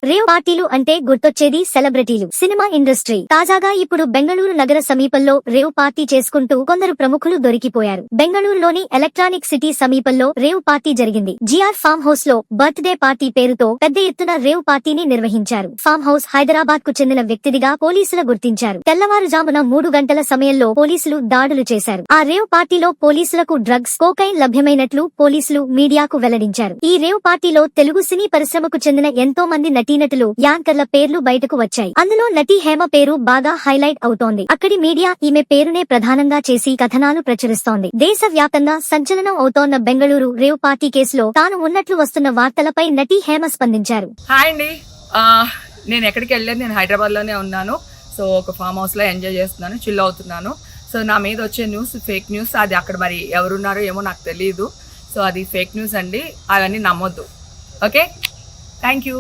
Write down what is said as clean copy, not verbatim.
Rave పార్టీలు అంటే గుర్తొచ్చేది సెలబ్రిటీలు, సినిమా ఇండస్ట్రీ. తాజాగా ఇప్పుడు బెంగళూరు నగర సమీపంలో రేవ్ పార్టీ చేసుకుంటూ కొందరు ప్రముఖులు దొరికిపోయారు. బెంగళూరులోని ఎలక్ట్రానిక్ సిటీ సమీపంలో రేవ్ పార్టీ జరిగింది. జిఆర్ ఫామ్ హౌస్ లో బర్త్ డే పార్టీ పేరుతో పెద్ద ఎత్తున రేవ్ పార్టీని నిర్వహించారు. ఫామ్ హౌస్ హైదరాబాద్ కు చెందిన వ్యక్తిదిగా పోలీసులు గుర్తించారు. తెల్లవారుజామున 3 గంటల సమయంలో పోలీసులు దాడులు చేశారు. ఆ రేవ్ పార్టీలో పోలీసులకు డ్రగ్స్, కోకైన్ లభ్యమైనట్లు పోలీసులు మీడియాకు వెల్లడించారు. ఈ రేవ్ పార్టీలో తెలుగు సినీ పరిశ్రమకు చెందిన ఎంతో మంది నటీనటులు, యాంకర్ల పేర్లు బయటకు వచ్చాయి. అందులో నటి హేమ పేరు బాగా హైలైట్ అవుతోంది. అక్కడి మీడియా ఈమె పేరునే ప్రధానంగా చేసి కథనాలు ప్రచురిస్తోంది. దేశవ్యాప్తంగా సంచలనం అవుతోన్న బెంగళూరు రేవ్ పార్టీ కేసులో తాను ఉన్నట్లు వస్తున్న వార్తలపై నటి హేమ స్పందించారు. హాయ్ అండి, నేను ఎక్కడికి వెళ్ళలేదు, నేను హైదరాబాద్ లోనే ఉన్నాను. సో ఒక ఫామ్ హౌస్ లో ఎంజాయ్ చేస్తున్నాను, చిల్ అవుతున్నాను. సో నా మీద వచ్చే న్యూస్ ఫేక్ న్యూస్. అది అక్కడ మరి ఎవరున్నారో ఏమో నాకు తెలియదు. సో అది ఫేక్ న్యూస్ అండి, అవన్నీ నమ్మొద్దు. Okay, thank you.